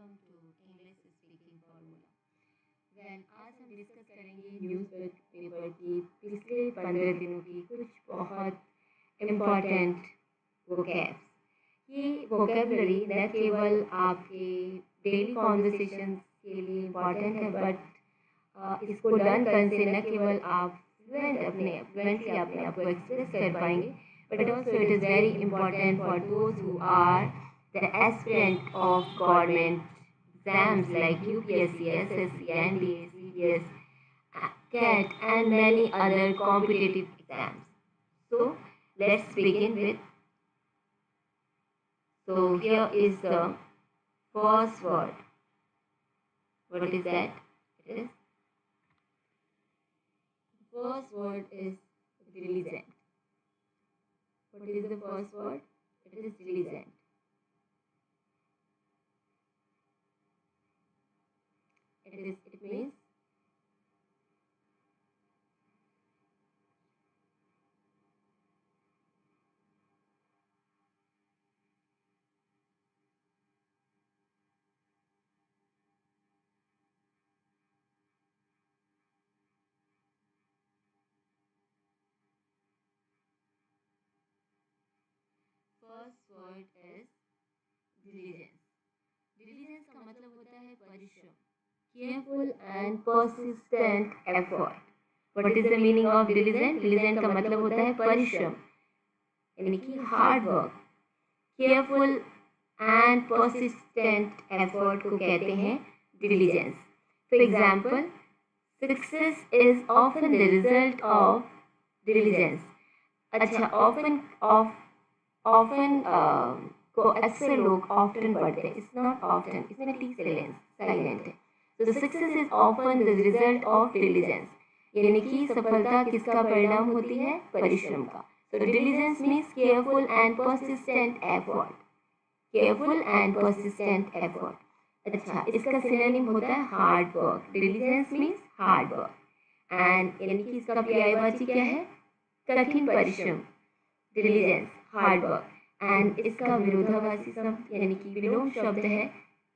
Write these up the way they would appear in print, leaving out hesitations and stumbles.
Welcome to English speaking formula. आज हम discuss करेंगे न्यूज़पेपर की पिछले 15 दिनों की कुछ बहुत इम्पॉर्टेंट वोकैब्स। ये वोकेबलरी न केवल आपके डेली कॉन्वर्सेशन के लिए इम्पॉर्टेंट है, बट इसको लर्न करने से न केवल आप फ्लुएंटली अपने आप को एक्सप्रेस कर पाएंगे, but also it is very important for those who are the aspirant of government exams like UPSC, SSC, NDA, CGL, CLAT and many other competitive exams. So let's begin with. So here is the first word. What is that? It is the first word is diligent. What is the first word? It is diligent. It means first word is diligence. Diligence का मतलब होता है परिश्रम, careful and persistent effort. What is the meaning of diligent? Diligent का मतलब होता है परिश्रम, यानी कि hard work. Careful and persistent effort को कहते हैं diligence. For example, success is often the result of diligence. अच्छा, often को अक्सर लोग often पढ़ते हैं. It's not often, इसमें T silent है. So success is often the result of diligence. यानी कि सफलता किसका परिणाम होती है? परिश्रम का. So diligence means careful and persistent effort. Careful and persistent effort. अच्छा, इसका सिनोनिम होता है hard work. Diligence means hard work. And यानी कि इसका पर्यायवाची क्या है? कठिन परिश्रम. Diligence, hard work. And इसका विरोधाभासी शब्द यानी कि विलोम शब्द है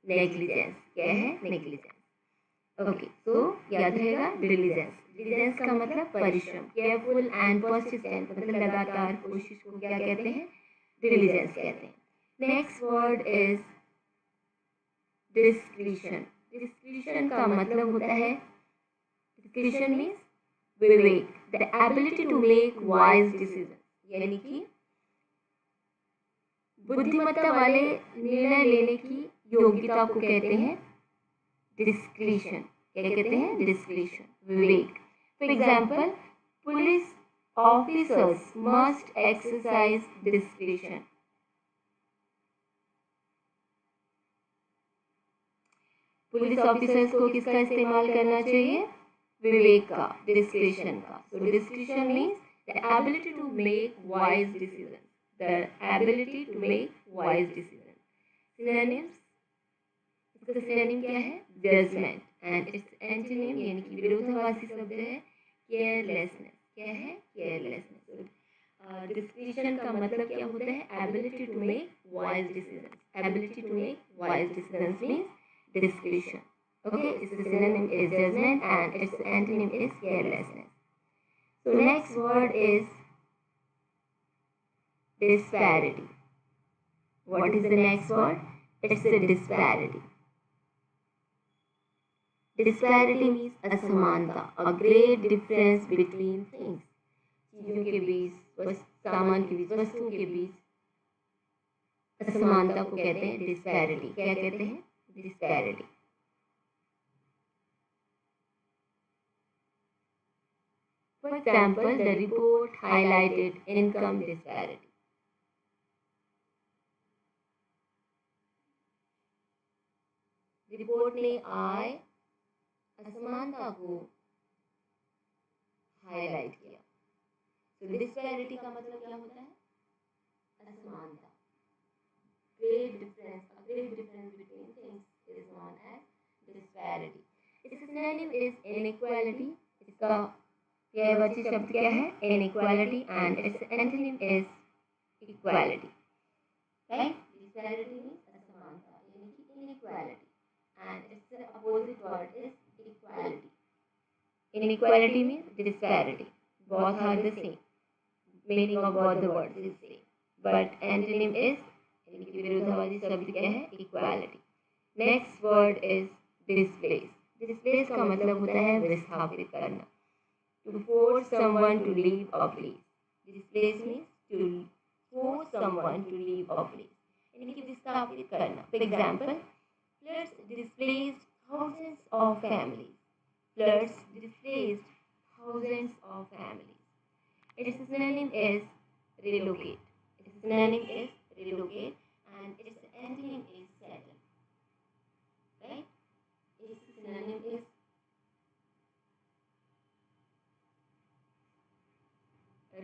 negligence. क्या है? negligence. ओके, तो याद रहेगा diligence. diligence का मतलब परिश्रम. केयरफुल एंड persistent मतलब लगातार कोशिश को क्या कहते हैं? diligence कहते हैं. Next word is discretion. discretion का मतलब होता है, discretion means Vivek, the ability to make wise decisions. यानी कि बुद्धिमत्ता वाले निर्णय लेने की योग्यता को कहते हैं डिस्क्रिशन. क्या कहते हैं? डिस्क्रिशन, विवेक. For example, police officers must exercise discretion. Police officers को किसका इस्तेमाल करना चाहिए? विवेक का, डिस्क्रिशन का. So discretion means the ability to make wise decision. The ability to make wise decisions. Synonyms. इसका synonym क्या है? Judgment. And its antonym यानी कि विरोधाभासी शब्द है carelessness. क्या है? carelessness. Discretion का मतलब क्या होता है? ability to make wise decisions. ability to make wise decisions means discretion. Okay, its synonym is judgment and its antonym is carelessness. So next word is disparity. What is the next word? It's a disparity. Disparity means असमानता, a great difference between things. चीजों के बीच, सामान के बीच, वस्तुओं के बीच असमानता को कहते हैं disparity. क्या कहते हैं? disparity. For example, the report highlighted income disparity. Report ने आय असमानता को हाईलाइट किया. तो डिस्पैरिटी का मतलब क्या होता है? असमानता. Great difference, a great difference between things is known as disparity. Its synonym is inequality. इसका पर्यायवाची शब्द क्या है? Inequality. And its antonym is equality. Right? Disparity means असमानता यानी कि inequality. and its opposite word is equality. Inequality means disparity. Both are the same. Meaning of both the words is same. But antonym is यानी कि विरोधाभासी शब्द क्या है? Equality. Next word is displace. Displace का मतलब होता है विस्थापित करना. To force someone to leave a place. Displace means to force someone to leave a place, यानी कि विस्थापित करना. For example, floods displaced thousands of families. Floods displaced thousands of families. Its synonym is relocate. Its synonym is relocate, and its antonym is settle. Right? Its synonym is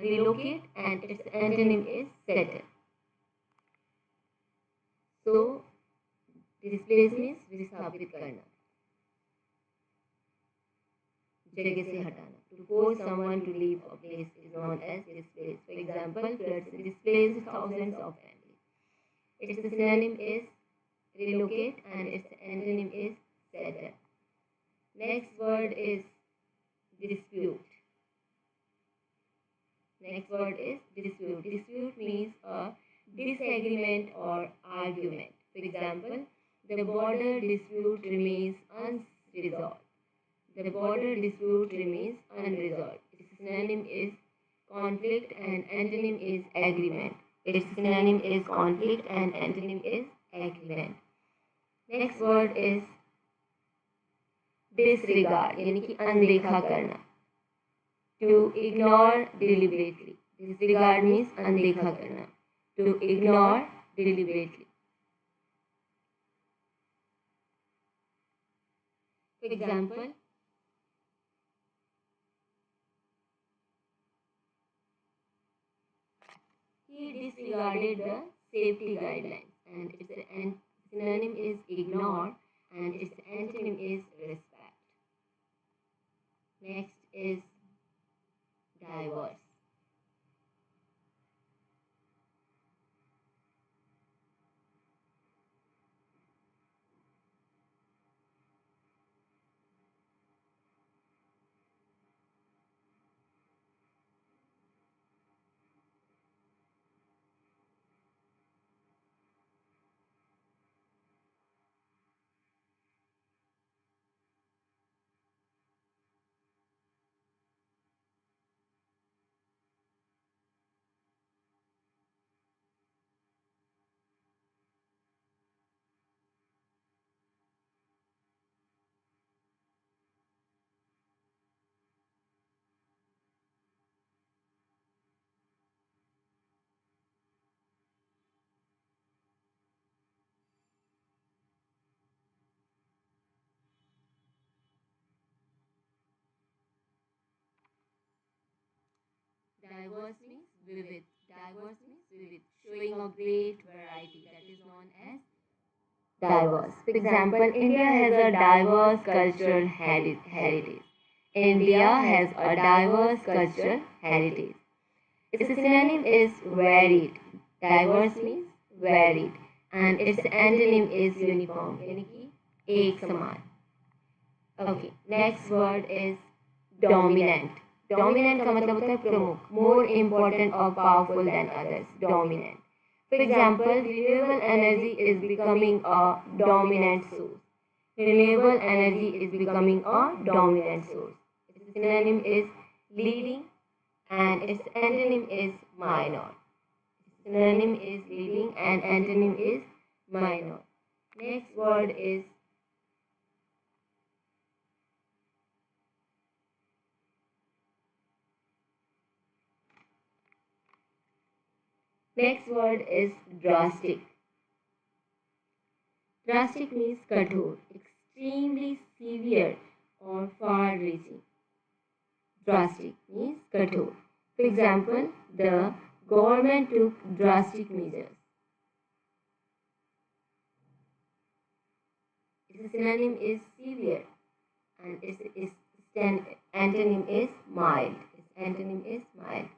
relocate, and its antonym is settle. So, displace means विस्थापित करना, जगह से हटाना. To force someone to leave a place is known as displace. For example, floods displaced thousands of families. Its synonym is relocate, and its antonym is settle. Next word is dispute. Next word is dispute. Dispute means a disagreement or argument. For example, the border dispute remains unresolved. The border dispute remains unresolved. Its synonym is conflict, and antonym is agreement. Its synonym is conflict, and antonym is agreement. Next word is disregard, यानी कि अनदेखा करना. To ignore deliberately. Disregard means अनदेखा करना. To ignore deliberately. For example, he disregarded the safety guidelines, and its synonym is ignore, and its antonym is respect. Next is diverse. Diverse means vivid. Diverse means vivid, showing a great variety. That is known as diverse. For example, India has a diverse cultural heritage. India has a diverse cultural heritage. Its synonym is varied. Diverse means varied, and its antonym is uniform, यानी कि एक समान. Okay, next word is dominant. Dominant का मतलब होता है प्रमुख, more important or powerful than others. Dominant. For example, renewable energy is becoming a dominant source. Renewable energy is becoming a dominant source. Its synonym is leading, and its antonym is minor. Its synonym is leading, and antonym is minor. Next word is drastic. Drastic means कठोर, extremely severe or far-reaching. Drastic means कठोर. For example, the government took drastic measures. Its synonym is severe, and its antonym is mild. Its antonym is mild.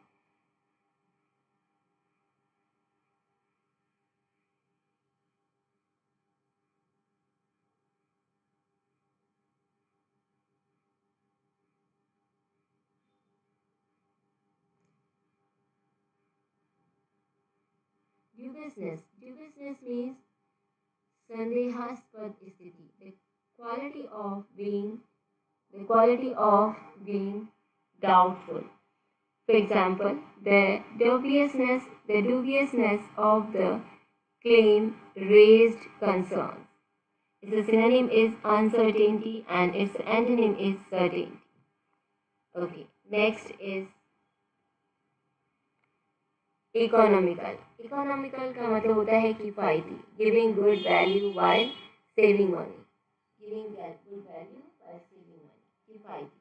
Dubiousness means संदेहास्पद स्थिति, the quality of being doubtful. For example, the dubiousness of the claim raised concerns. Its synonym is uncertainty and its antonym is certainty. Okay, next is economical का मतलब होता है किफ़ायती, giving good value while saving money, किफ़ायती.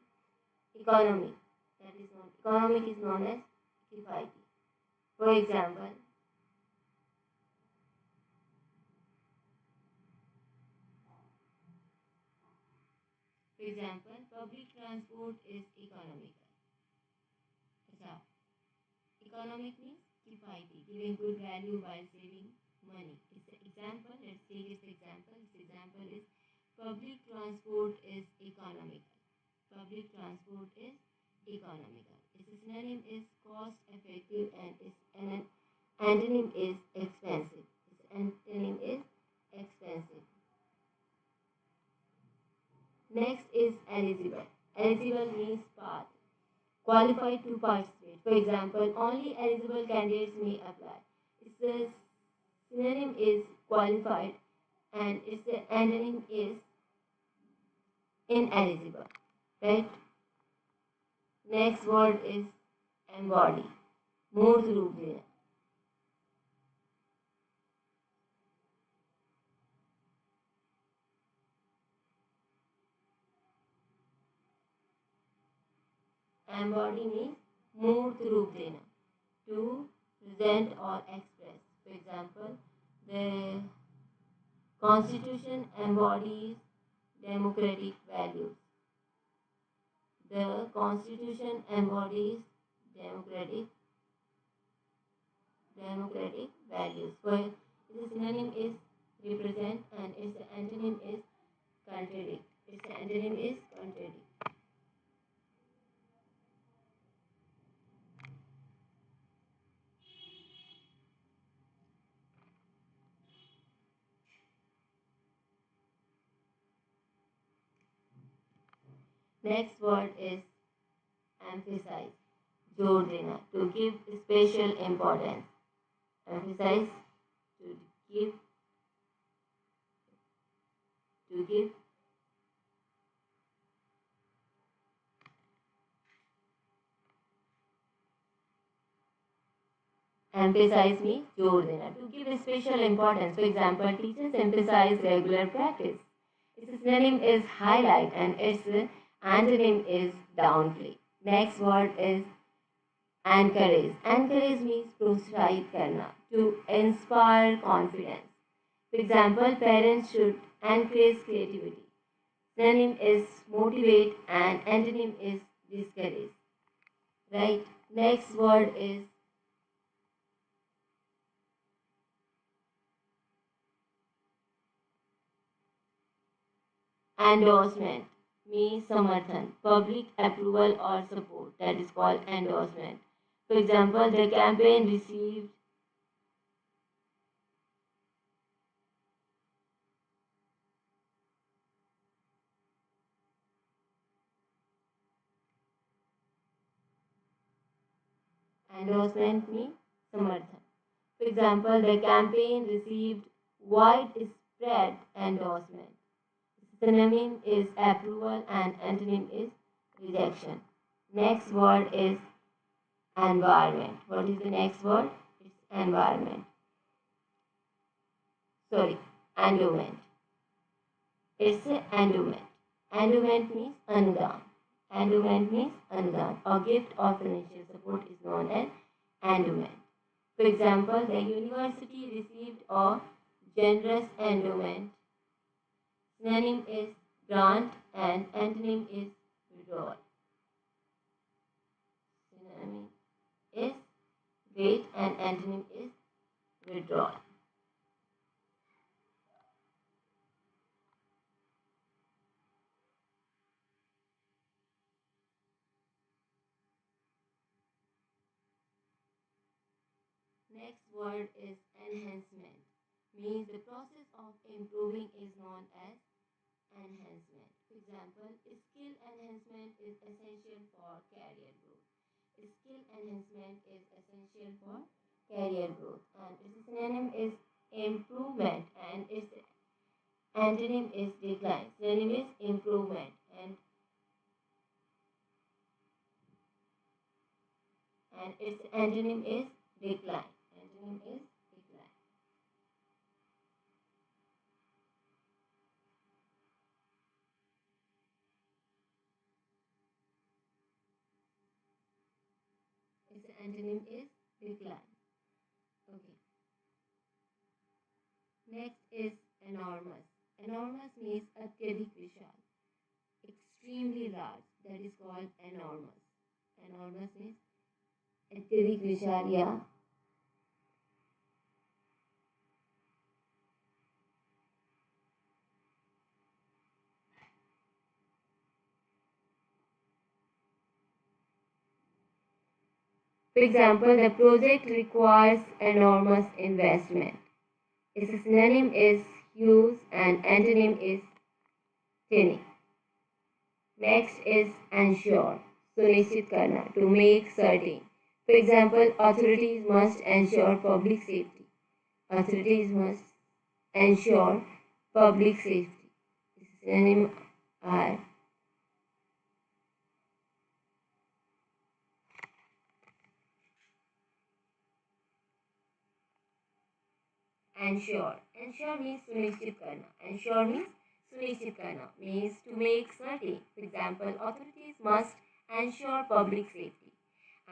Economic is known as किफ़ायती. For example, public transport is economical. अच्छा, economic means किफ़ायती, giving good value while saving money. Its example, let's take its example. Its example is public transport is economical. Its synonym is cost effective and its antonym is expensive. Next is eligible. Eligible means path, qualified to participate. For example, only eligible candidates may apply. Its synonym is qualified and its antonym is ineligible. Right? Next word is embody. मूर्त रूप देना. Embody means मूर्त रूप देना, to present or express. For example, the Constitution embodies democratic values. The Constitution embodies democratic values. For its synonym is represent and its antonym is contradict. Next word is emphasize. जोर देना, to give special importance. Emphasize, to give emphasize means जोर देना, to give special importance. For example, teachers emphasize regular practice. Its synonym is highlight and its antonym is downplay. Next word is encourage. Encourage means प्रोत्साहित करना, to inspire confidence. For example, parents should encourage creativity. Synonym is motivate and antonym is discourage. Right? Next word is endorsement. Means समर्थन, public approval or support. That is called endorsement. For example, the campaign received endorsement means समर्थन. For example, the campaign received widespread endorsement. Synonym is approval and antonym is rejection. Next word is environment. What is the next word? It's environment. Endowment. It's endowment. Endowment means अनुदान. A gift of financial support is known as endowment. For example, the university received a generous endowment. Synonym is grant and antonym is withdrawal. Synonym is grant and antonym is withdrawal. Next word is enhancement. Means the process of improving is known as enhancement. For example, skill enhancement is essential for career growth. Skill enhancement is essential for career growth. And its synonym is improvement and its antonym is decline. Synonym is improvement and its antonym is decline. Antonym is decline. Its antonym is decline. Okay. Next is enormous. Enormous means अत्यधिक विशाल, extremely large. That is called enormous. Enormous means अत्यधिक विशाल या For example, the project requires enormous investment. Its synonym is huge and antonym is tiny. Next is ensure, सुनिश्चित करना, to make certain. For example, authorities must ensure public safety. Authorities must ensure public safety. Its synonym are ensure. Ensure means सुनिश्चित करना. Ensure means सुनिश्चित करना means to make certain. For example, authorities must ensure public safety.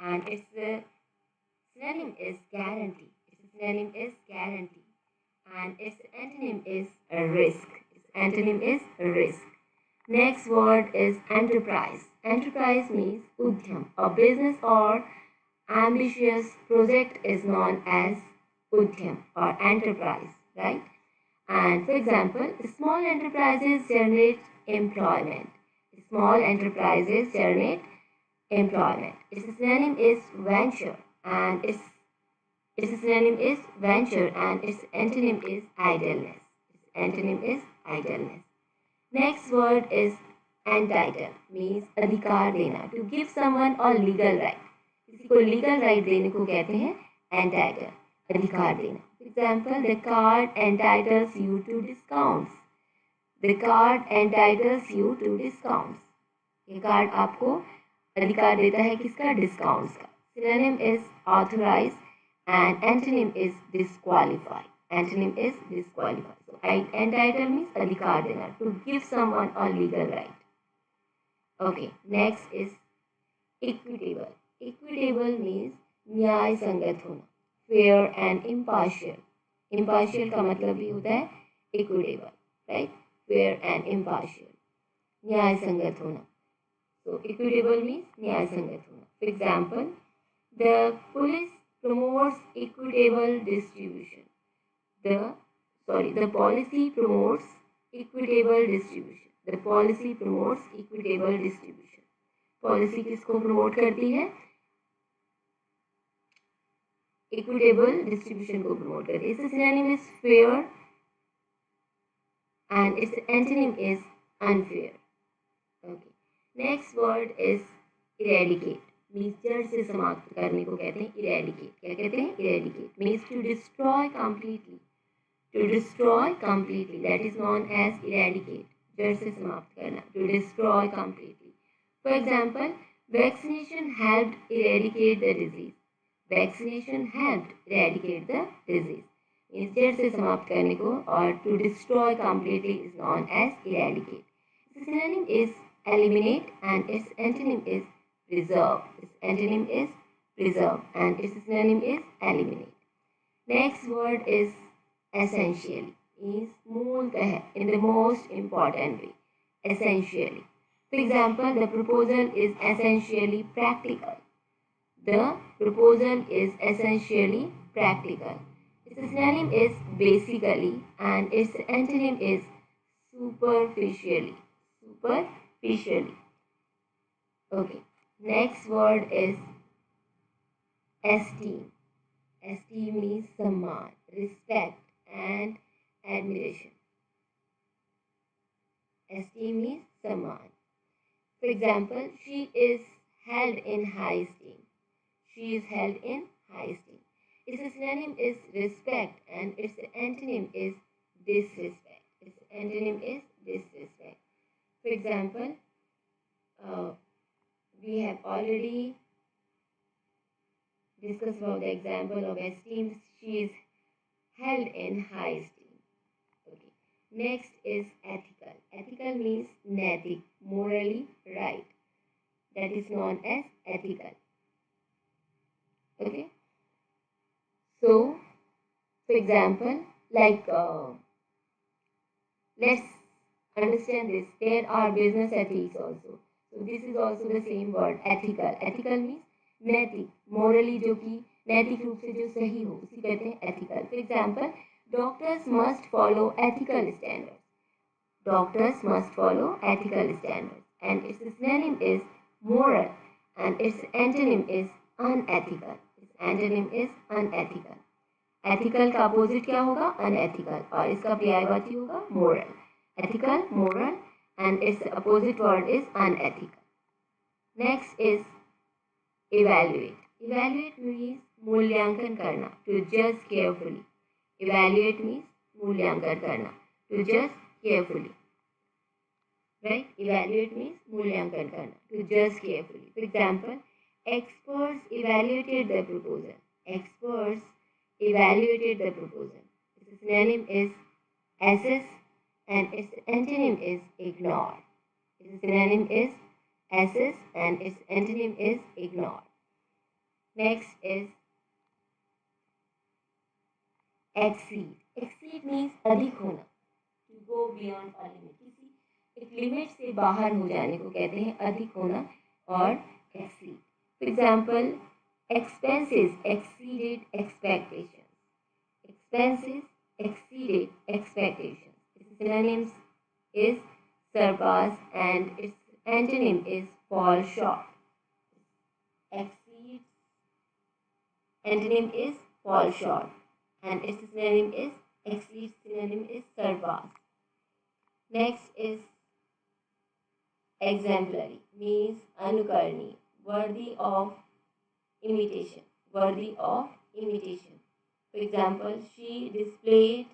And its synonym is guarantee. Its synonym is guarantee. And its antonym is risk. Its antonym is risk. Next word is enterprise. Enterprise means udyam. A business or ambitious project is known as udyam or enterprise, right? And for example, small enterprises generate employment. Small enterprises generate employment. Its synonym is venture and its synonym is venture and its antonym is idleness. Its antonym is idleness. Next word is entitle means अधिकार देना. To give someone a legal right. किसी को legal right देने को कहते हैं entitle. अधिकार देना. For example, the card entitles you to discounts. The card entitles you to discounts. ये कार्ड आपको अधिकार देता है किसका? डिस्काउंट्स का. Synonym is authorize and antonym is disqualify. Antonym is disqualify. So entitle means अधिकार देना. To give someone a legal right. Okay. Next is equitable. Equitable means न्याय संगत होना. Fair and impartial. Impartial का मतलब भी होता है equitable, right? Fair and impartial. न्याय संगत होना. So equitable means न्याय संगत होना. For example, the police promotes equitable distribution. The policy promotes equitable distribution. The policy promotes equitable distribution. Policy किसको promote करती है? Equitable distribution को promote करती है. Its synonym is fair and its antonym is unfair. Okay. Next word is eradicate. Means जड़ से समाप्त करने को कहते हैं eradicate. क्या कहते हैं? Eradicate means to destroy completely. To destroy completely. That is known as eradicate. जड़ से समाप्त करना. To destroy completely. For example, vaccination helped eradicate the disease. Vaccination helped eradicate the disease. Means जड़ से समाप्त करने को और to destroy completely is known as eradicate. Its synonym is eliminate and its antonym is preserve. Its antonym is preserve and its synonym is eliminate. Next word is essentially. Means मूलतः in the most important way. Essentially. For example, the proposal is essentially practical. The proposal is essentially practical. Its synonym is basically and its antonym is superficially. Superficially. Okay. Next word is esteem. Esteem means सम्मान, respect and admiration. Esteem means सम्मान. For example, she is held in high esteem. She is held in high esteem. Its synonym is respect and its antonym is disrespect. Its antonym is disrespect. For example, we have already discussed about the example of esteem. She is held in high esteem. Okay. Next is ethical. Ethical means naitik, morally right. That is known as ethical. Okay. So, for example, like let's understand this. There are business ethics also. So this is also the same word, ethical. Ethical means नैतिक, morally जो कि नैतिक रूप से जो सही हो उसी कहते हैं ethical. For example, doctors must follow ethical standards. Doctors must follow ethical standards. And its synonym is moral and its antonym is unethical. Its antonym is unethical. Ethical का opposite क्या होगा? Unethical. और इसका पर्यायवाची होगा moral. Ethical, moral and its opposite word is unethical. Next is evaluate. Evaluate means मूल्यांकन करना, to judge carefully. Evaluate means मूल्यांकन करना, to judge carefully. Right? Evaluate means मूल्यांकन करना, to judge carefully. For example, experts evaluated the proposal. Experts evaluated the proposal. Its synonym is assess and its antonym is ignore. Its synonym is assess and its antonym is ignore. Next is exceed. Exceed means अधिक होना, to go beyond a limit. किसी एक limit से बाहर हो जाने को कहते हैं अधिक होना और exceed. For example, expenses exceeded expectations. Expenses exceeded expectations. Its synonyms is surpass and its antonym is fall short. Exceeds, antonym is fall short and its synonym is exceeds, synonym is surpass. Next is exemplary, means anukarani, worthy of imitation. Worthy of imitation. For example, she displayed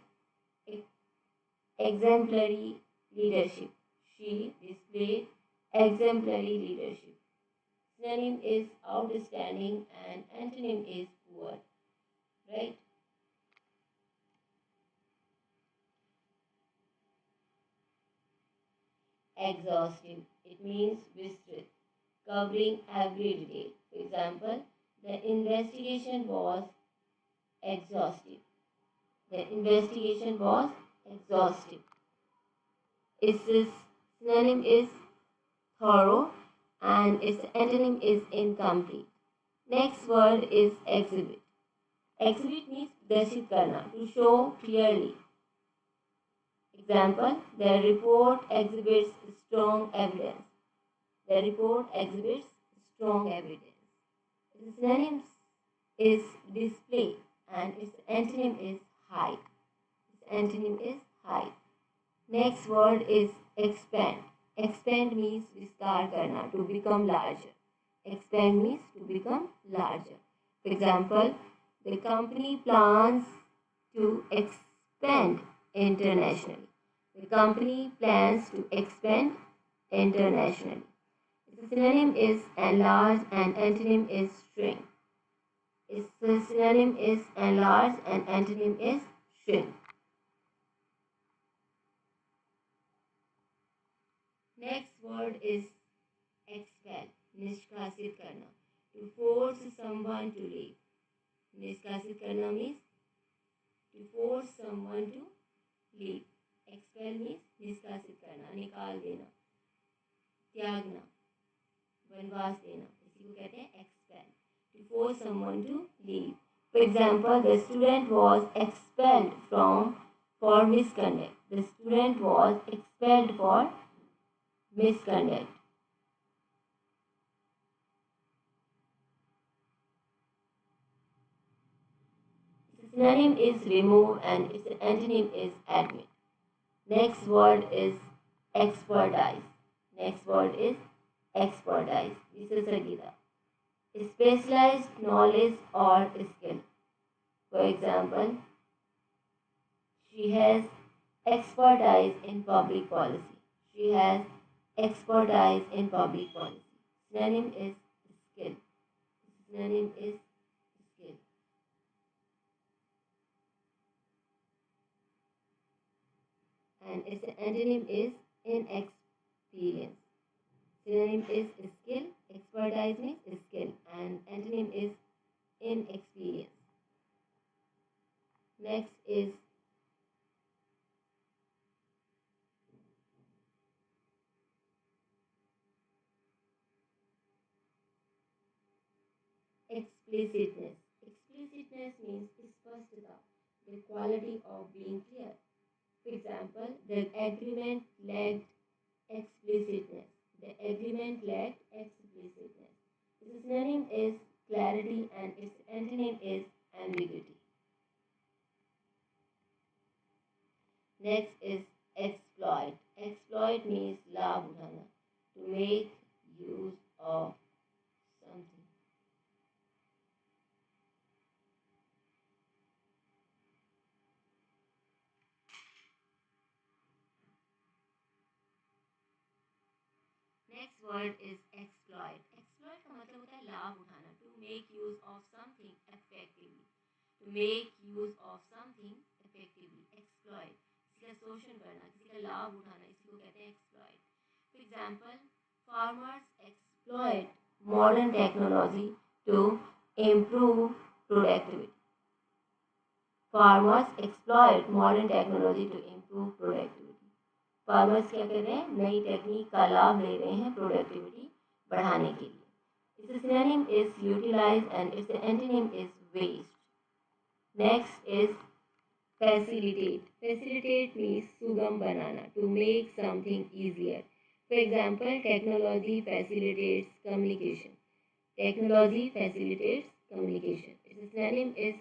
exemplary leadership. She displayed exemplary leadership. Synonym is outstanding and antonym is poor. Right? Exhaustive. It means viस्तृत, covering every detail. For example, the investigation was exhaustive. The investigation was exhaustive. Its synonym is thorough and its antonym is incomplete. Next word is exhibit. Exhibit means प्रदर्शित करना, to show clearly. Example, the report exhibits strong evidence. The report exhibits strong evidence. Its synonym is display and its antonym is hide. Its antonym is hide. Next word is expand. Expand means विस्तार करना, to become larger. Expand means to become larger. For example, the company plans to expand internationally. The company plans to expand internationally. Its synonym is enlarge and antonym is shrink. Its synonym is enlarge and antonym is shrink. Next word is expel, निष्कासित करना, to force someone to leave. निष्कासित करना means to force someone to leave. Expel means निष्कासित करना, निकाल देना, त्यागना, वनवास देना, इसी को कहते हैं expel. To force someone to leave. For example, the student was expelled for misconduct. The student was expelled for misconduct. synonym is remove and its antonym is admit. Next word is expertise. Next word is expertise. विशेषज्ञता, specialized knowledge or skill. For example, she has expertise in public policy. She has expertise in public policy. Synonym is skill. Synonym is skill. And its antonym is inexperience. Synonym is skill, expertise means skill, and antonym is inexperience. Next is explicitness. Explicitness means spashtata, the quality of being clear. For example, the agreement lacked explicitness. The agreement lacked explicitness. Its synonym is clarity and its antonym is ambiguity. Next is exploit. Exploit means लाभ उठाना, to make use of something. Next word is exploit. Exploit का मतलब होता है लाभ उठाना, to make use of something effectively. To make use of something effectively. Exploit. किसी का शोषण करना, किसी का लाभ उठाना, इसी को कहते हैं exploit. For example, farmers exploit modern technology to improve productivity. Farmers exploit modern technology to improve productivity. Farmers क्या कर रहे हैं, नई टेक्निक का लाभ ले रहे हैं प्रोडक्टिविटी बढ़ाने के लिए. Its synonym is utilize and its antonym is waste. Next is facilitate. Facilitate means सुगम बनाना, to make something easier. For example, technology facilitates communication. Technology facilitates communication. Its synonym is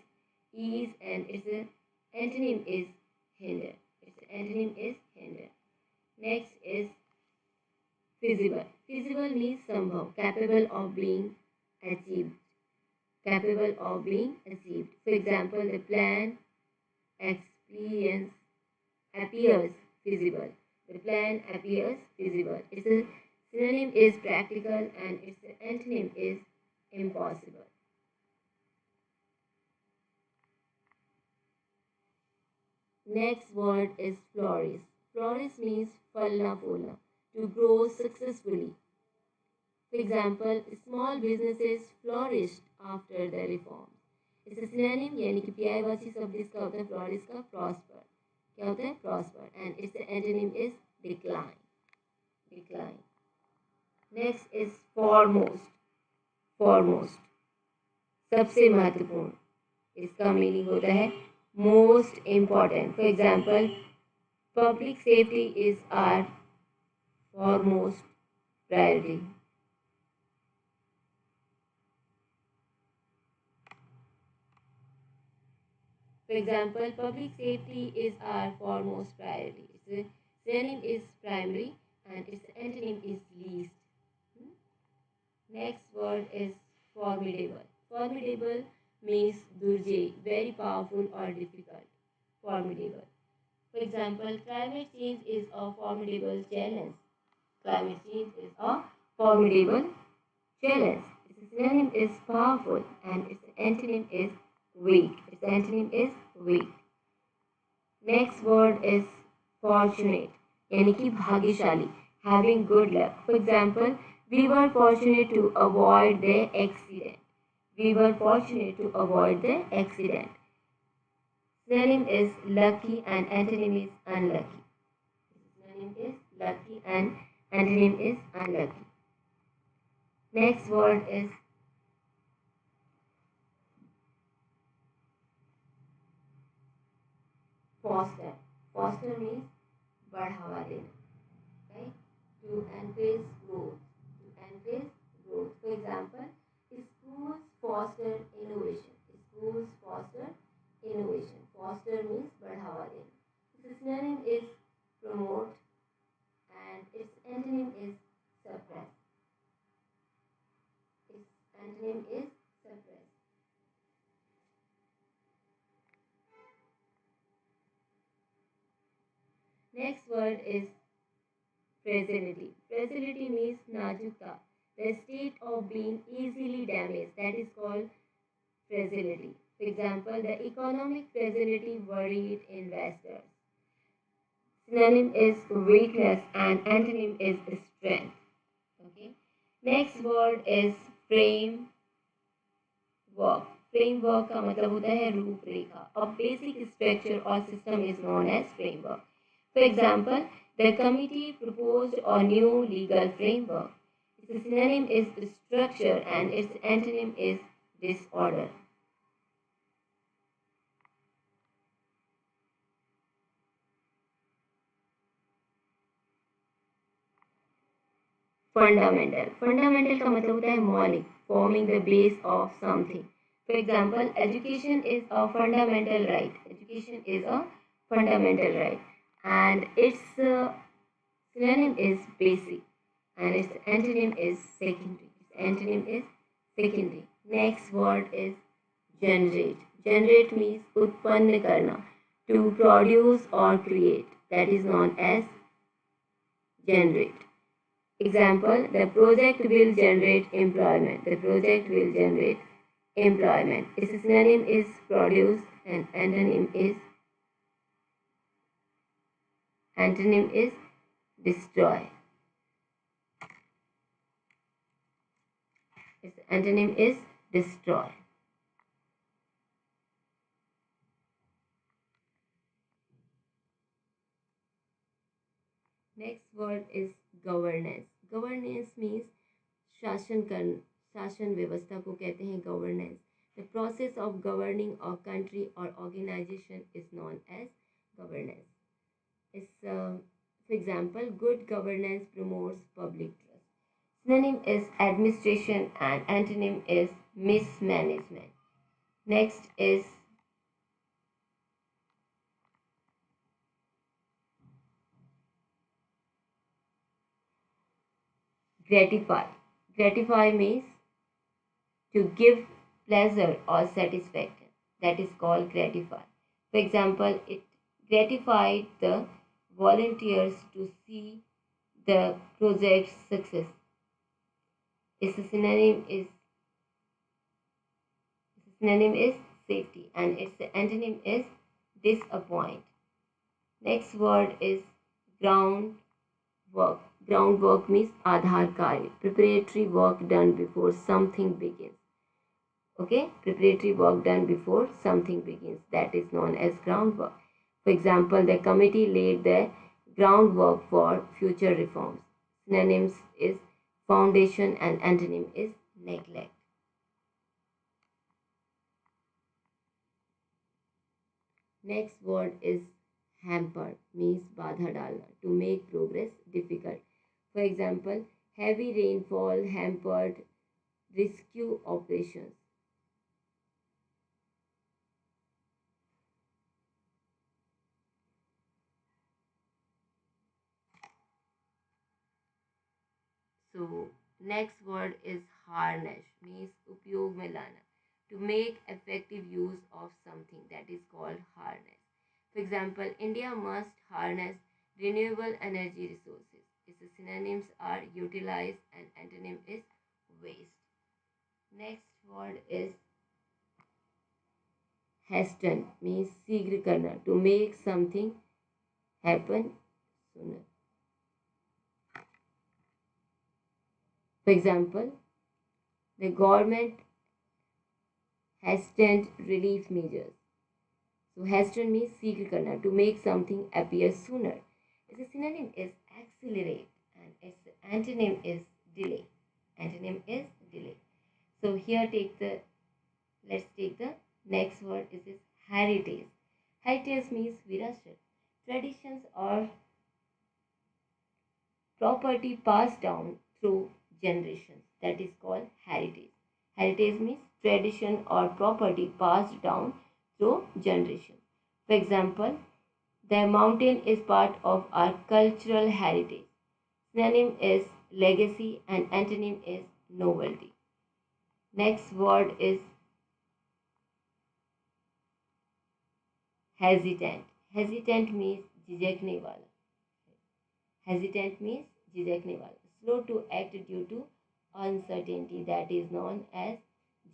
ease and its antonym is hinder. Its antonym is hinder. Next is feasible. Feasible means somehow, capable of being achieved. Capable of being achieved. For example, the plan appears feasible. The plan appears feasible. Its synonym is practical and its antonym is impossible. Next word is flourish. Flourish means फलना फूलना, to grow successfully. For example, small businesses flourished after the reforms. Its synonym यानी कि PI वाची शब्द इसका होता है flourish का prosper. क्या होता है prosper and its antonym is decline. Decline. Next is foremost. Foremost. सबसे महत्वपूर्ण. इसका मीनिंग होता है most important. For example, public safety is our foremost priority. For example, public safety is our foremost priority. Its synonym is primary and its antonym is least. Next word is formidable. Formidable means durjay, very powerful or difficult. Formidable. For example, climate change is a formidable challenge. Climate change is a formidable challenge. Its synonym is powerful and its antonym is weak. Its antonym is weak. Next word is fortunate, यानी कि भाग्यशाली, having good luck. For example, we were fortunate to avoid the accident. We were fortunate to avoid the accident. Synonym is lucky and antonym is unlucky. Synonym is lucky and antonym is unlucky. Next word is foster. Foster means बढ़ावा देना. Right? To encourage growth. To encourage growth. For example, schools foster innovation. Schools foster innovation. antonym is suppress. Next word is fragility. Fragility means nazukta, the state of being easily damaged. That is called fragility. For example, the economic fragility worried investors. Synonym is weakness and antonym is strength. Okay. Next word is framework. Framework का मतलब होता है रूपरेखा. A basic structure or system is known as framework. For example, the committee proposed a new legal framework. Its synonym is structure and its antonym is disorder. Fundamental. Fundamental का मतलब होता है मौलिक, forming the base of something. For example, education is a fundamental right. Education is a fundamental right, and its synonym is basic, and its antonym is secondary. Its antonym is secondary. Next word is generate. Generate means उत्पन्न करना, to produce or create. That is known as generate. Example, the project will generate employment. The project will generate employment. Its synonym is produce and antonym is destroy. Its antonym is destroy. Next word is governance. Governance means शासन व्यवस्था को कहते हैं governance. The process of governing a country or organization is known as governance. For example, good governance promotes public trust. Synonym is administration and antonym is mismanagement. Next is gratify. Gratify means to give pleasure or satisfaction. That is called gratify. For example, it gratified the volunteers to see the project's success. Its synonym is safety and its antonym is disappoint. Next word is groundwork. Groundwork means आधार कार्य, preparatory work done before something begins. Okay, preparatory work done before something begins. That is known as groundwork. For example, the committee laid the groundwork for future reforms. Synonyms is foundation and antonym is neglect. Next word is hamper, means बाधा डालना, to make progress difficult. For example, heavy rainfall hampered rescue operations. So next word is harness, means उपयोग में लाना, to make effective use of something. That is called harness. For example, India must harness renewable energy resources. Its synonyms are utilize and antonym is waste. Next word is hasten, means शीघ्र करना, to make something happen sooner. For example, the government hastened relief measures. So hasten means शीघ्र करना, to make something appear sooner. Its synonym is accelerate and its antonym is delay. Antonym is delay. So here let's take the next word. This is heritage. Heritage means virasat, traditions or property passed down through generations. That is called heritage. Heritage means tradition or property passed down through generations. For example, the mountain is part of our cultural heritage. Synonym is legacy and antonym is novelty. Next word is hesitant. Hesitant means झिझकने वाला. Hesitant means झिझकने वाला. Slow to act due to uncertainty, that is known as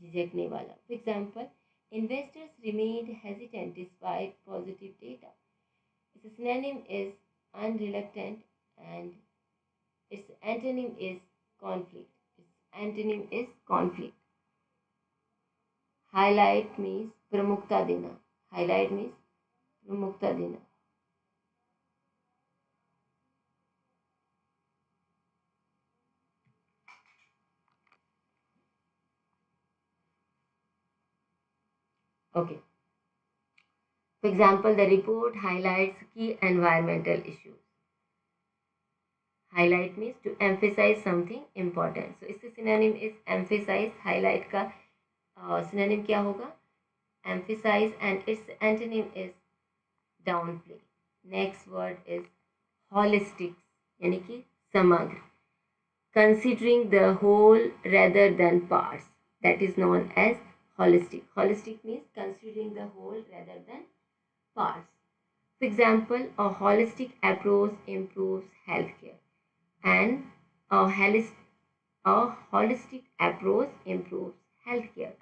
झिझकने वाला. For example, investors remained hesitant despite positive data. Its synonym is unreluctant and its antonym is conflict. Its antonym is conflict. Highlight means प्रमुखता देना. Highlight means प्रमुखता देना. Okay. For example, the report highlights key environmental issues. Highlight means to emphasize something important. So इससे synonym is emphasize. Highlight का synonym क्या होगा? Emphasize, and its antonym is downplay. Next word is holistic, यानी कि समग्र. Considering the whole rather than parts, that is known as holistic. Holistic means considering the whole rather than parts. For example, a holistic approach improves healthcare, and a holistic approach improves healthcare.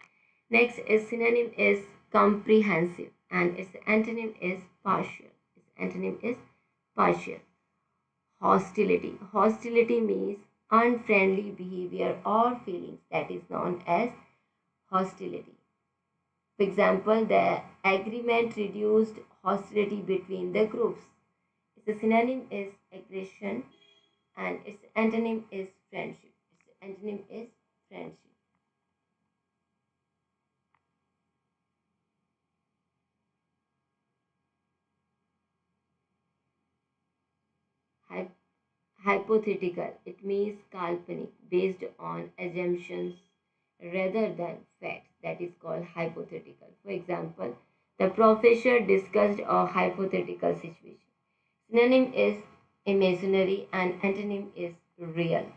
Next is synonym is comprehensive, and its antonym is partial. Its antonym is partial. Hostility. Hostility means unfriendly behavior or feelings, that is known as hostility. For example, the agreement reduced hostility between the groups. Its synonym is aggression, and its antonym is friendship. Its antonym is friendship. Hypothetical. It means काल्पनिक, based on assumptions rather than facts. That is called hypothetical. For example, the professor discussed a hypothetical situation. Synonym is imaginary and antonym is real.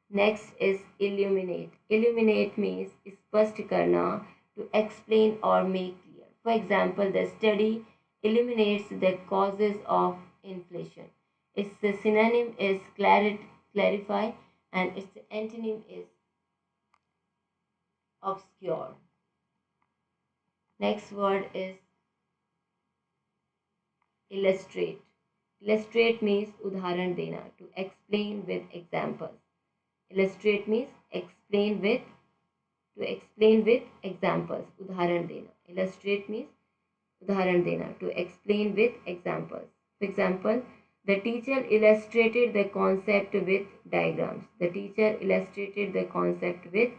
Next is illuminate. Illuminate means स्पष्ट करना, to explain or make clear. For example, the study illuminates the causes of inflation. Its synonym is clarify, and its antonym is obscure. Next word is illustrate. Illustrate means उदाहरण देना, to explain with examples. Illustrate means to explain with examples. उदाहरण देना. Illustrate means उदाहरण देना, to explain with examples. For example, the teacher illustrated the concept with diagrams. The teacher illustrated the concept with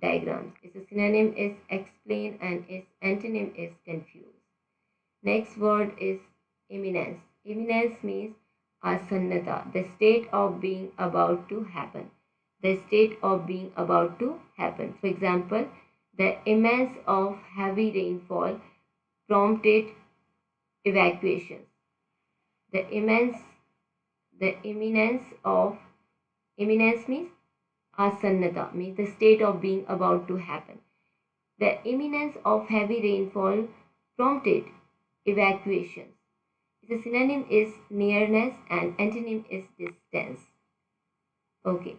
diagrams. Its synonym is explain, and its antonym is confuse. Next word is imminence. Imminence means asannata, the state of being about to happen. The state of being about to happen. For example, the imminence of heavy rainfall prompted evacuations. The imminence means asannata, means the state of being about to happen. The imminence of heavy rainfall prompted evacuations. The synonym is nearness, and antonym is distance. Okay.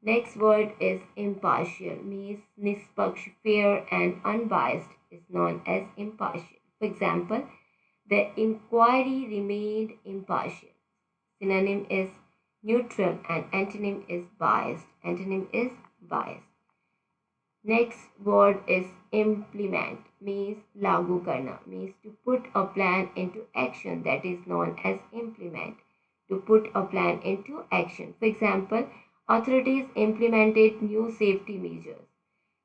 Next word is impartial, means nispaksh, fair and unbiased, is known as impartial. For example, the inquiry remained impartial. Synonym is neutral, and antonym is biased. Antonym is biased. Next word is implement, means लागू करना, means to put a plan into action, that is known as implement. To put a plan into action. For example, authorities implemented new safety measures.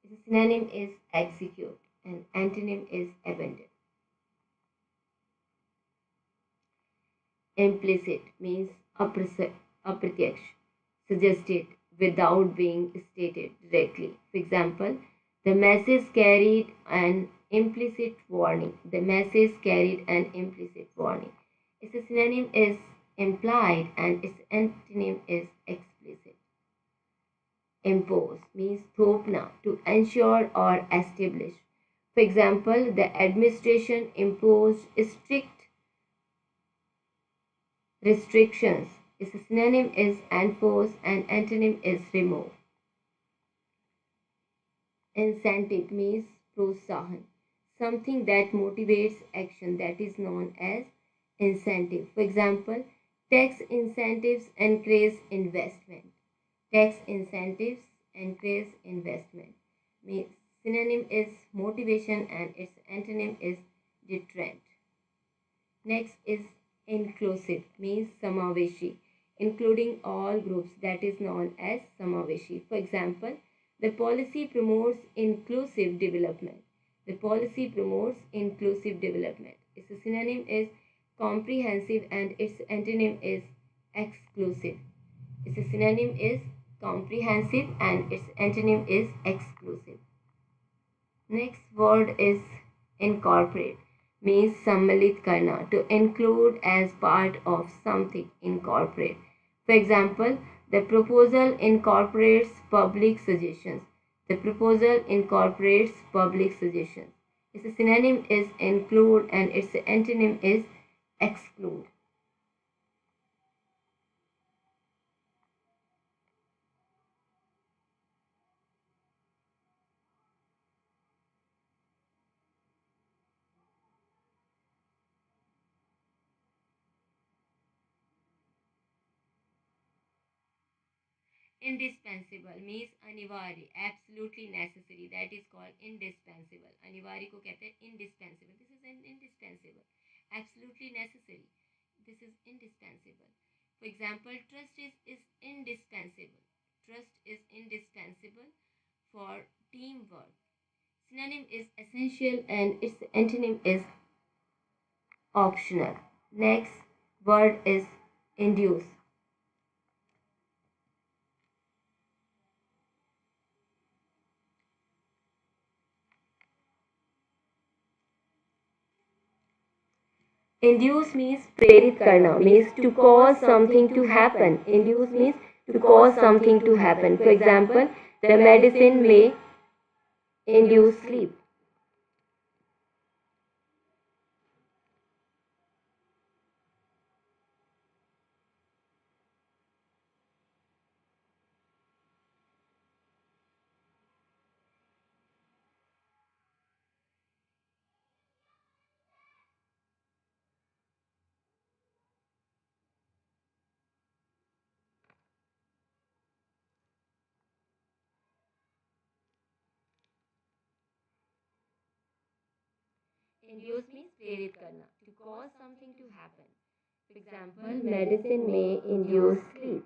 The synonym is execute, and antonym is abandon. Implicit means aprathyaksh, suggested without being stated directly. For example, the message carried an implicit warning. The message carried an implicit warning. Its synonym is implied, and its antonym is explicit. impose means thopna, to ensure or establish. For example, the administration imposed strict restrictions. Its synonym is enforce and antonym is remove. Incentive means prosahan, something that motivates action, that is known as incentive. For example, tax incentives encourage investment. Tax incentives encourage investment. Synonym is motivation and its antonym is deterrent. Next is inclusive means samaveshi, including all groups, that is known as samaveshi. For example, the policy promotes inclusive development. The policy promotes inclusive development. Its synonym is comprehensive and its antonym is exclusive. Its synonym is comprehensive and its antonym is exclusive. Next word is incorporate means sammalit karna, to include as part of something, incorporate. For example, the proposal incorporates public suggestions. The proposal incorporates public suggestions. Its synonym is include and its antonym is exclude. Indispensable means अनिवार्य, absolutely necessary, that is called indispensable. अनिवार्य को कहते हैं indispensable. This is an indispensable, absolutely necessary. This is indispensable. For example, trust is indispensable. Trust is indispensable for teamwork. Synonym is essential and its antonym is optional. Next word is induce. Induce means प्रेरित करना, means to cause something to happen. Induce means to cause something to happen. For example, the medicine may induce sleep. Induce means प्रेरित करना, to cause something to happen. For example, medicine may induce sleep.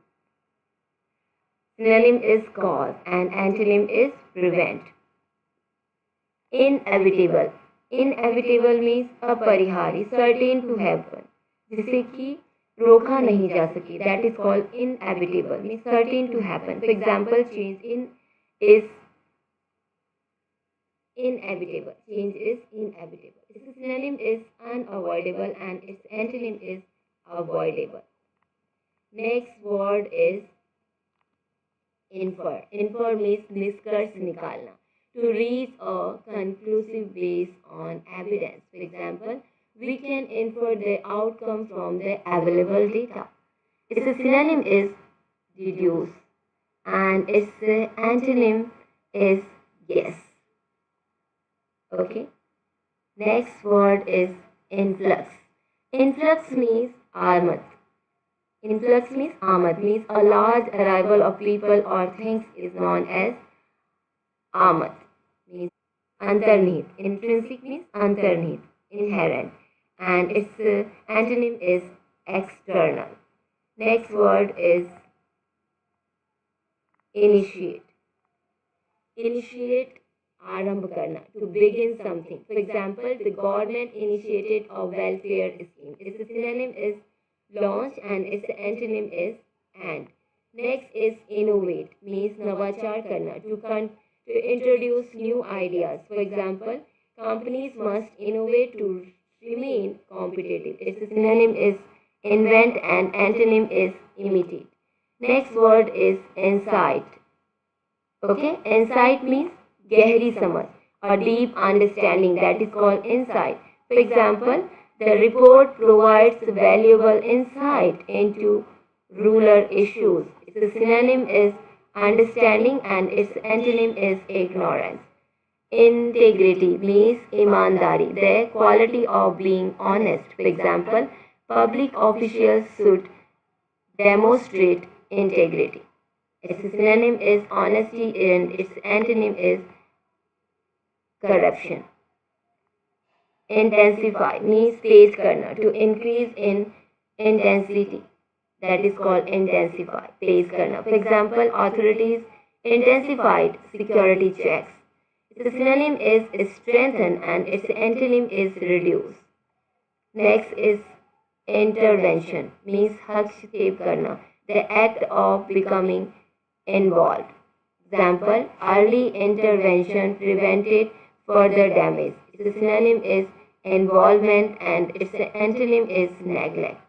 Synonym is cause and antonym is prevent. Inevitable. Inevitable means अपरिहारी, certain to happen, जिसे कि रोका नहीं जा सके. That is called inevitable, means certain to happen. For example, change is inevitable. Change is inevitable. Its synonym is unavoidable and its antonym is avoidable. Next word is infer. Infer means निष्कर्ष निकालना, to reach a conclusive based on evidence. For example, we can infer the outcome from the available data. Its synonym is deduce and its antonym is guess. Okay. Next word is influx. Influx means आमद. Influx means आमद, means a large arrival of people or things is known as आमद. Means अंतर्निहित. Intrinsic means अंतर्निहित, inherent, and its antonym is external. Next word is initiate. Initiate आरंभ करना, to begin something. For example, the government initiated a welfare scheme. Its synonym is launch and its antonym is and. Next is innovate, means नवाचार करना, to introduce new ideas. For example, companies must innovate to remain competitive. Its synonym is invent and antonym is imitate. Next word is insight. Okay, insight means gehri samajh or deep understanding, that is called insight. For example, the report provides valuable insight into rural issues. Its synonym is understanding and its antonym is ignorance. Integrity means imandari, the quality of being honest. For example, public officials should demonstrate integrity. Its synonym is honesty and its antonym is corruption. Intensify means तेज करना, to increase in intensity, that is called intensify, तेज करना. For example, authorities intensified security checks. Its synonym is strengthen and its antonym is reduce. Next is intervention means हस्तक्षेप करना, the act of becoming involved. Example, early intervention prevented further damage. Its synonym is involvement and its antonym is neglect.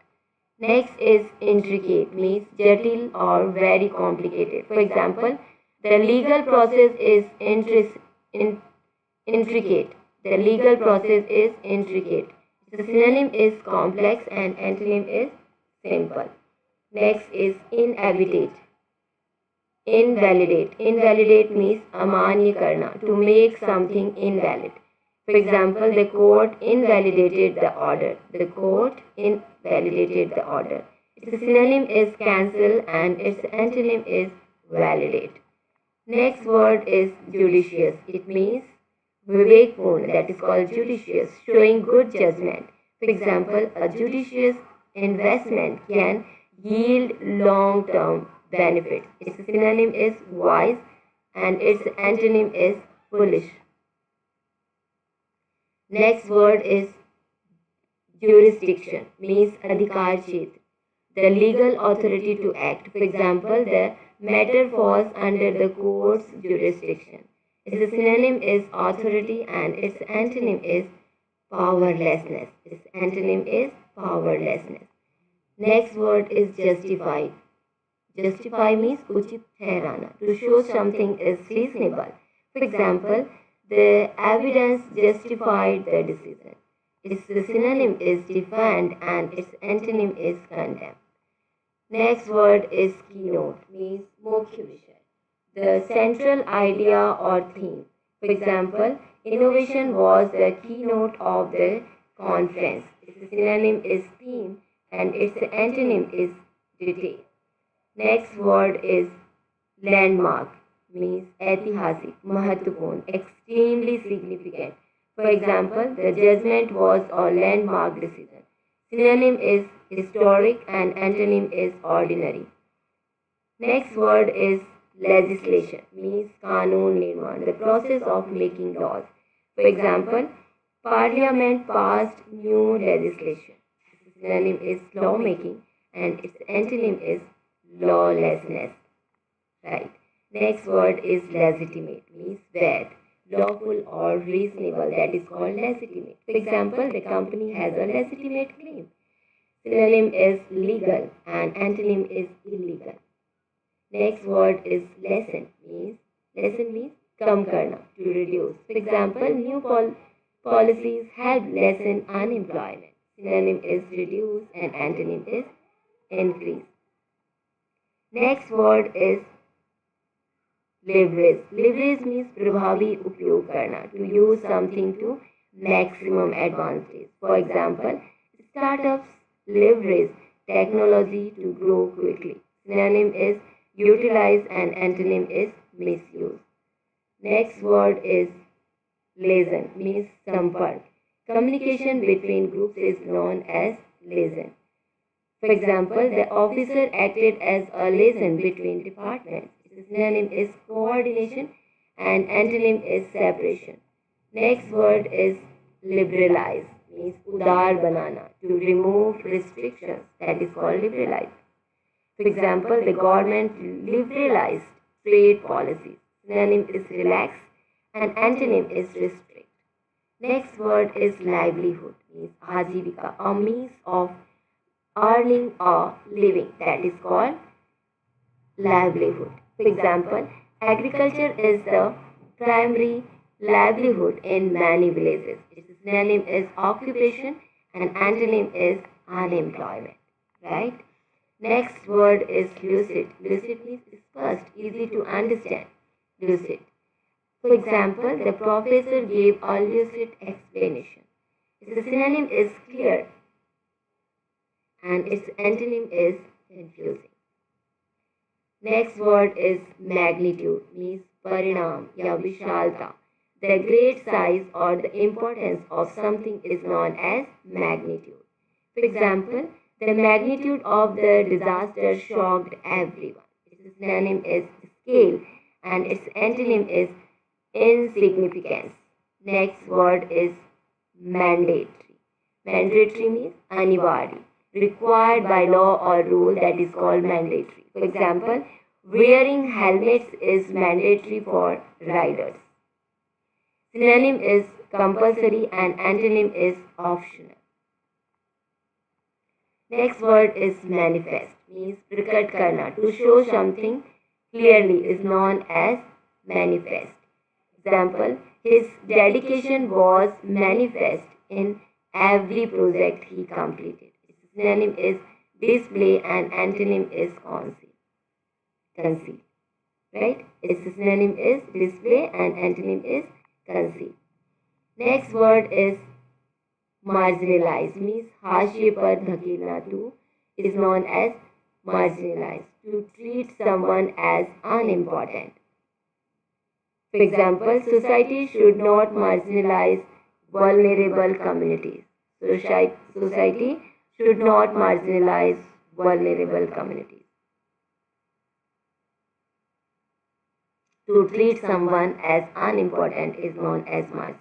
Next is intricate means jatil or very complicated. For example, the legal process is intricate. The legal process is intricate. The synonym is complex and antonym is simple. Next is invalidate. Invalidate means amanya karna, to make something invalid. For example, the court invalidated the order. The court invalidated the order. Its synonym is cancel and its antonym is validate. Next word is judicious. It means vivekpurna, that is called judicious, showing good judgment. For example, a judicious investment can yield long-term benefits. Its synonym is wise and its antonym is foolish. Next word is jurisdiction, means adhikar kshetra, the legal authority to act. For example, the matter falls under the court's jurisdiction. Its synonym is authority and its antonym is powerlessness. Its antonym is powerlessness. Next word is justified. Justify means uchit thehrana, to show something is reasonable. For example, the evidence justified the decision. Its synonym is defend and its antonym is condemn. Next word is keynote, means mukhya vishay, the central idea or theme. For example, innovation was the keynote of the conference. Its synonym is theme and its antonym is detail. Next word is landmark, means ऐतिहासिक, महत्वपूर्ण, extremely significant. For example, the judgment was a landmark decision. Synonym is historic and antonym is ordinary. Next word is legislation, means कानून निर्माण, the process of making laws. For example, Parliament passed new legislation. Synonym is lawmaking and its antonym is lawlessness. Right. Next word is legitimate, means valid, lawful or reasonable, that is called legitimate. For example, the company has a legitimate claim. Synonym is legal and antonym is illegal. Next word is lesson means kam karna, to reduce. For example, new policies help lessen unemployment. Synonym is reduce and antonym is increase. Next word is leverage. Leverage means प्रभावी उपयोग करना, to use something to maximum advantage. For example, startups leverage technology to grow quickly. Synonym is utilize and antonym is misuse. Next word is liaison, means sampark. Communication between groups is known as liaison. For example, the officer acted as a liaison between departments. Its synonym is coordination and antonym is separation. Next word is liberalize, means udar banana, to remove restrictions, that is called liberalize. For example, the government liberalized trade policies. Synonym is relax and antonym is restrict. Next word is livelihood, means ajivika, a means of earning a living, that is called livelihood. For example, Agriculture is the primary livelihood in many villages. Its synonym is occupation and antonym is unemployment. Right? Next word is lucid. Lucid means dispersed, easy to understand. Lucid. For example, the professor gave a lucid explanation. Its synonym is clear and its antonym is confusing. Next word is magnitude, means parinam ya vishalta. The great size or the importance of something is known as magnitude. For example, the magnitude of the disaster shocked everyone. Its synonym is scale and its antonym is insignificance. Next word is mandatory. Mandatory means anivari, required by law or rule, that is called mandatory. For example, wearing helmets is mandatory for riders. Synonym is compulsory and antonym is optional. Next word is manifest, means prakat karna. To show something clearly is known as manifest. Example, his dedication was manifest in every project he completed. Its synonym is display and antonym is conceal. Right? Its synonym is display and antonym is conceal. Next word is marginalized, means हाशिए पर धकेलना. To is known as marginalized, to treat someone as unimportant. For example, society should not marginalize vulnerable communities. Society should not marginalize vulnerable communities. To treat someone as unimportant is known as marginalized.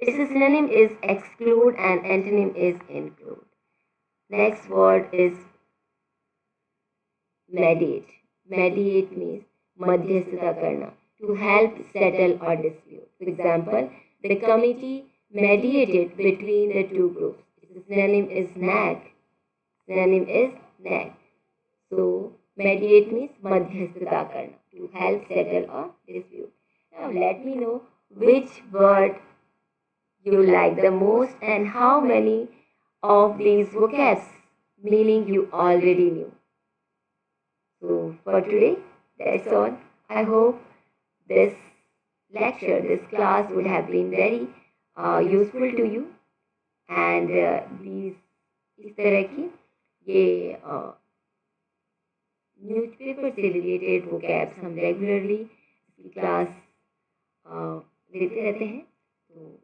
Its synonym is exclude and antonym is include. Next word is mediate. Mediate means madhyasthata karna, to help settle a dispute. For example, the committee mediated between the two groups. Its synonym is nag. Synonym is nag. So, mediate means madhyasthata karna, to help settle a dispute. Now, let me know which word you like the most and how many of these vocabs meaning you already knew. So, for today, that's all. I hope this lecture, this class would have been very useful to you. And इस तरह की ये newspaper से related vocabs हम regularly class लेते रहते हैं. तो